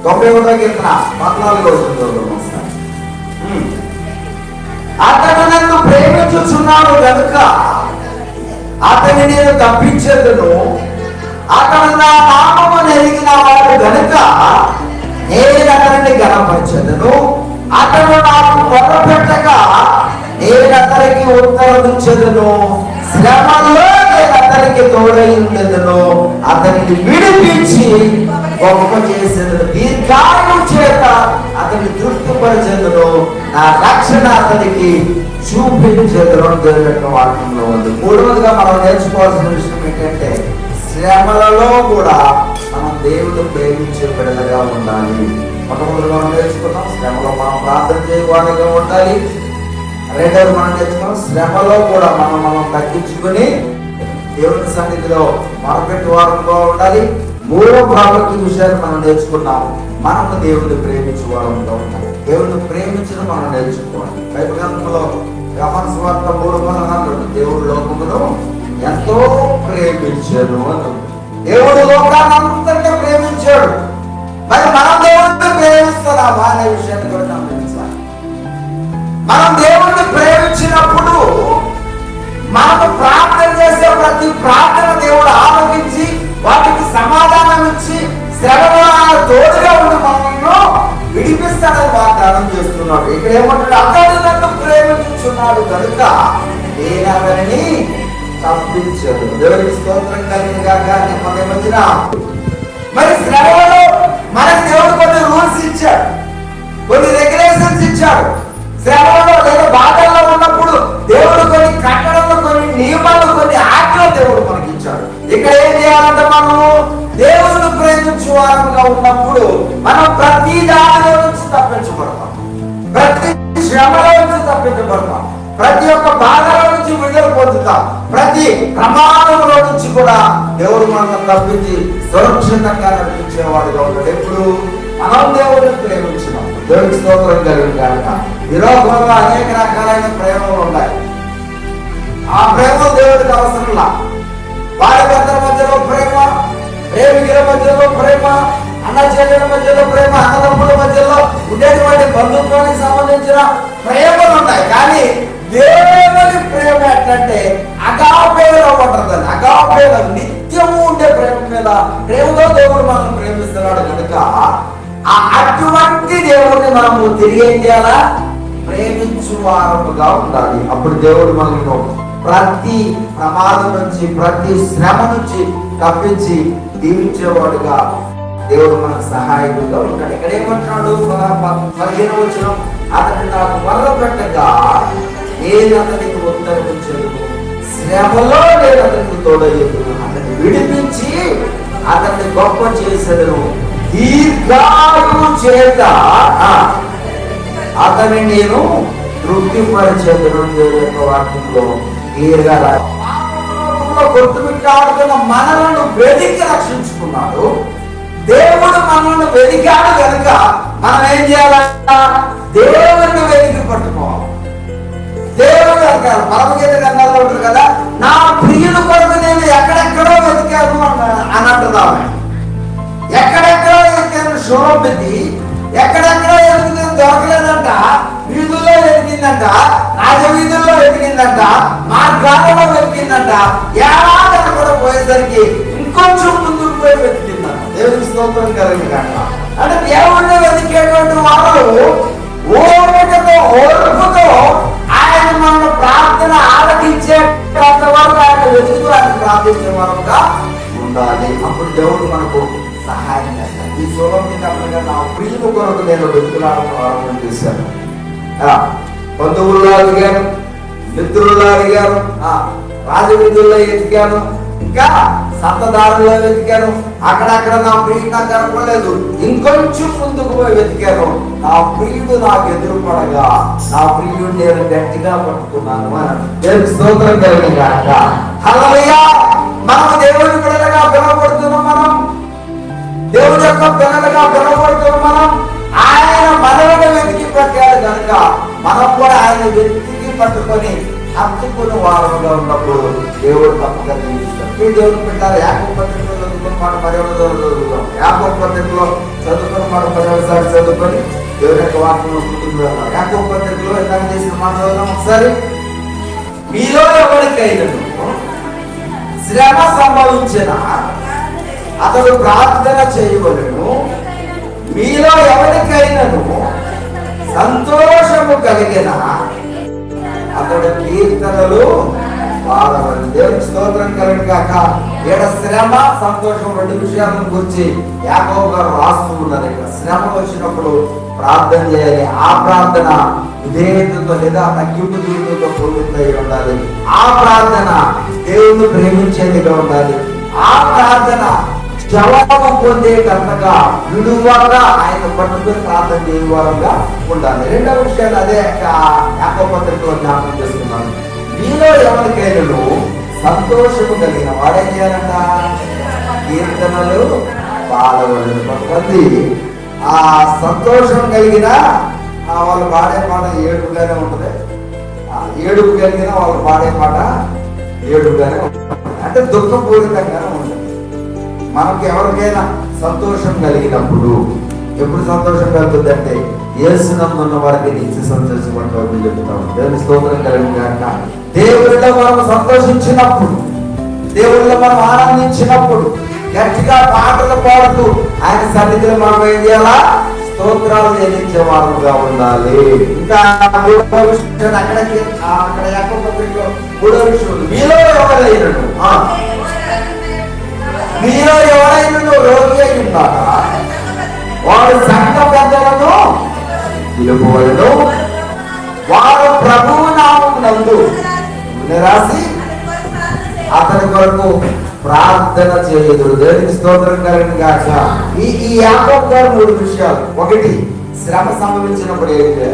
91వ కీర్తన 14వ వచనంలో వస్తాను. అతడు నన్ను ప్రేమించుచున్నాడు గనుక అతని నేను తప్పించేదను, అతడు నా నామము ఎరిగిన వాడు గనుక నేను అతనిని గణపరచెదను. అతడు నాకు మొరపెట్టగా నేను అతనికి ఉత్తరమిచ్చెదను. శ్రమలో నేను అతనికి తోడై ఉండెదను. అతనిని విడిపించి గొప్ప చేసేదను. దీర్ఘాయువు చేత అతన్ని తృప్తిపరిచెదను. నా రక్షణ అతనికి చూపించేదను. దేవుని వాక్యంలో ఉంది. మూడవదిగా మనం నేర్చుకోవాల్సిన విషయం ఏంటంటే, శ్రమలలో కూడా మనం దేవుడు ప్రేమించే బిడ్డలుగా ఉండాలి. మొట్టమొదటి మనం నేర్చుకున్నాం, శ్రమలో మనం ప్రార్థన చేయవాడిగా ఉండాలి. రెండవది మనం నేర్చుకున్నాం, శ్రమలో కూడా మనం తగ్గించుకుని దేవుని సన్నిధిలో మొరపెట్టు వారంగా ఉండాలి. మూడో ప్రాముఖ్య విషయాన్ని మనం నేర్చుకున్నాం, మనము దేవుడిని ప్రేమించే వారంగా ఉండాలి. దేవుడిని ప్రేమించడం మనం నేర్చుకోవాలి. బైబిల్ గ్రంథంలో యోహాను సువార్త 3:16 దేవుడు లోకమును ఎంతో ప్రేమించాడు అని. దేవుడు లోకాన్ని అంతటా ప్రేమించాడు. మరి మనం దేవుడిని ప్రేమిస్తున్నామా అనే విషయాన్ని కూడా గమనించాలి. మనం దేవుడిని ప్రేమించినప్పుడు మనము ప్రార్థన చేసే ప్రతి ప్రార్థన దేవుడు ఆలోచించి వాటికి సమాధానం ఇచ్చి శ్రమలో తోడుగా ఉండి మనల్ని విడిపిస్తాడని వాగ్దానం చేస్తున్నాడు. ఇక్కడ ఏమంటాడు, అతడు నన్ను ప్రేమించుచున్నాడు కనుక నేను అతనిని తప్పించాడు. దేవుడికి స్తోత్రం కలిగిన గాక. మధ్యన మరి శ్రమలో మనకి దేవుడు కొన్ని రూల్స్ ఇచ్చాడు, కొన్ని రెగ్యులేషన్స్ ఇచ్చాడు. శ్రమలో లేదా బాధల్లో ఉన్నప్పుడు దేవుడు కొన్ని కట్టడలు, కొన్ని నియమాలు, కొన్ని ఆజ్ఞలు దేవుడు మనకి ఇచ్చాడు. ఇక్కడ ఏం చేయాలంటే, మనము దేవుడిని ప్రేమించే వారంగా ఉన్నప్పుడు మనం ప్రతి దానిలో నుంచి తప్పించబడతాం, ప్రతి శ్రమలో నుంచి తప్పించబడతాం, ప్రతి ఒక్క బాధల నుంచి విడుదల పొందుతాం, ప్రతి ప్రమాదంలో నుంచి కూడా దేవుడు మనల్ని తప్పించి సురక్షితంగా నడిపించేవాడుగా ఉంటాడు. ఎప్పుడు మనం దేవుడిని ప్రేమించినాం. దేవుడికి స్తోత్రం కలిగిన కనుక ఈ లోకంలో అనేక రకాలైన ప్రేమలు ఉన్నాయి. ఆ ప్రేమ దేవుడికి అవసరంలా. భార్యాభర్తల మధ్యలో ప్రేమ, ప్రేమికుల మధ్యలో ప్రేమ, అన్న చెల్లెల మధ్యలో ప్రేమ, అన్నదమ్ముల మధ్యలో ఉండేటువంటి బంధుత్వానికి సంబంధించిన ప్రేమలు ఉన్నాయి. కానీ దేవుని ప్రేమ ఎట్లంటే అగాపేలో ఉంటుంది. అగాపేలో నిత్యము ఉండే ప్రేమ మీద, ప్రేమతో దేవుడు మనం ప్రేమిస్తున్నాడు కనుక అటువంటి దేవుడిని మనము తిరిగి ఏం చేయాలా, ప్రేమించు వారముగా ఉండాలి. అప్పుడు దేవుడు మనల్ని ప్రతి ప్రమాదం నుంచి, ప్రతి శ్రమ నుంచి తప్పించి దీవించేవాడుగా దేవుడు మనకు సహాయకుడుగా ఉంటాడు. ఇక్కడ ఏమంటున్నాడు, 15వ వచనం, అతన్ని నాకు మొరపెట్టగా నేను అతనికి ఉత్తరమిచ్చెదను, శ్రమలో నేను అతనికి తోడయ్యేదను, అతన్ని విడిపించి అతన్ని గొప్ప చేసేదను, దీర్ఘాయువు చేత అతన్ని నేను తృప్తిపరిచేదను. దేవుని యొక్క వాక్యంలో క్లియర్గా కొట్టుమిట్టాడుతున్న మనలను వెతికి రక్షించుకున్నాడు. దేవుడు మనల్ని వెతికాడు కనుక మనం ఏం చేయాలంట, దేవుడిని వెతికి పట్టుకోవాలి. దేవుడు అంటారు, పరమగీత గ్రంథాల్లో ఉంటారు కదా, నా ప్రియుల కొరకు నేను ఎక్కడెక్కడో వెతికాను అని అంటున్నాను. ఎక్కడెక్కడో వెతికాను శోభతి, ఎక్కడెక్కడో వెతికితే దొరకలేదంట, వీధుల్లో వెతికిందంట, రాజవీధుల్లో వెతికిందంట, మార్గాలలో వెతికిందంట, ఏడాది కూడా పోయేసరికి ఇంకొంచెం ముందుకు పోయి వెతికిందంట. దేవుడికి స్తోత్రం కలిగింది కాక. అంటే దేవుడిని వెతికేటువంటి వారు ఓపికతో, ఓర్పుతో ఆయన మన ప్రార్థన ఆలకించేంత వరకు ఆయన వెతుకుతూ ఆయన ప్రార్థించే వరకుగా ఉండాలి. అప్పుడు దేవుడు మనకు సహాయం చేస్తాడు. ఈ సులభంగా నా ప్రియుల కొరకు నేను వెతుకులాడని వారం చేశాను. బంధువుల్లో అడిగాను, మిత్రుల్లో అడిగాను, రాజవీధుల్లో వెతికాను, ఇంకా సంతదారుల్లో వెతికాను. అక్కడక్కడ నా ప్రియుడు నాకు కనపడలేదు, ఇంకొంచెం ముందుకు పోయి వెతికాను. నా ప్రియుడు నాకు ఎదురుపడగా నా ప్రియుడు నేను గట్టిగా పట్టుకున్నాను అని దేవుని స్తోత్రం కలిగిన గాక. హల్లెలూయా. మనం దేవుని పిల్లలుగా పిలువబడుతున్నాం. మనం దేవుని యొక్క పిల్లలుగా పిలువబడుతున్నాం. మనం ఆయన మనలను వెతికి పట్టాడు కనుక మనం కూడా ఆయన వెతికి పట్టుకొని హత్తుకుని వారంలో ఉన్నప్పుడు దేవుడు తప్పగా దీవిస్తాడు. దేవుడు పెట్టారు. యాకోబు పత్రికలో చదువుకుని మనం మరొక చదువుతాం. యాకోబు పత్రికలో చదువుకొని మనం మరొకసారి చదువుకొని దేవుని యొక్క వాక్యం ముందుకు వెళ్దాం. యాకోబు పత్రికలో ఎంత చేసిన మాట చదువుదాం ఒకసారి. మీలో ఎవరికైనను శ్రమ సంభవించిన అతడు ప్రార్థన చేయవలెను. మీలో ఎవరికైనను సంతోషము కలిగిన అతడు కీర్తనలు పాడవలెను. దేవునికి స్తోత్రం కలుగును గాక. ఈడ శ్రమ సంతోషం రెండు విషయాలను గురించి యాకోబు గారు రాస్తూ ఉన్నారు. ఇక్కడ శ్రమ వచ్చినప్పుడు ప్రార్థన చేయాలి. ఆ ప్రార్థన విధేయతతో లేదా తగ్గింపు జీవితంతో కూడుకున్నై ఉండాలి. ఆ ప్రార్థన దేవుని ప్రేమించేదిగా ఉండాలి. ఆ ప్రార్థన జవాబు పొందేటంతగా విడువగా ఆయన పట్టుకుని ప్రార్థన చేయవారుగా ఉండాలి. రెండవ విషయాలు అదే యాకోబు పత్రికలో జ్ఞాపకం చేసుకున్నాను. మీలో ఎవరికైనా సంతోషము కలిగిన వాడేం చేయాలంట? కీర్తనలు పాడవలెను. కొంతమంది ఆ సంతోషం కలిగిన వాళ్ళు పాడే పాట ఏడుపుగానే ఉంటుంది. ఏడుపు కలిగిన వాళ్ళు పాడే పాట ఏడుపుగానే ఉంటుంది. అంటే దుఃఖం పూరితంగానే ఉంటుంది. మనకు ఎవరికైనా సంతోషం కలిగినప్పుడు ఎప్పుడు సంతోషం కలుగుతుంది అంటే యేసునందున్న వారికి నిత్య సంతోషపడతామని చెప్తాం. దేవుని స్తోత్రం కలిగిన గాక. దేవుడిలో మనం సంతోషించినప్పుడు, దేవుడిలో మనం ఆనందించినప్పుడు గట్టిగా పాటలు పాడుతూ ఆయన సన్నిధిలో మనం ఏం చేయాలా? స్తోత్రాలు చెల్లించే వారుగా ఉండాలి. ఇంకా అక్కడ యాకోబు పత్రికలో 3వ విషయం, మీలో ఎవరైనా రోగి అయి ఉన్నారా వారు సంఘ పెద్దలను పిలుపువలెను. వారు ప్రభువు నామమునందు రాసి అతని కొరకు ప్రార్థన చేయదు. దేవునికి స్తోత్రం కలుగును గాక. ఈ యాకోబు గారు 3 విషయాలు. ఒకటి, శ్రమ సంభవించినప్పుడు ఏం చేయాలి?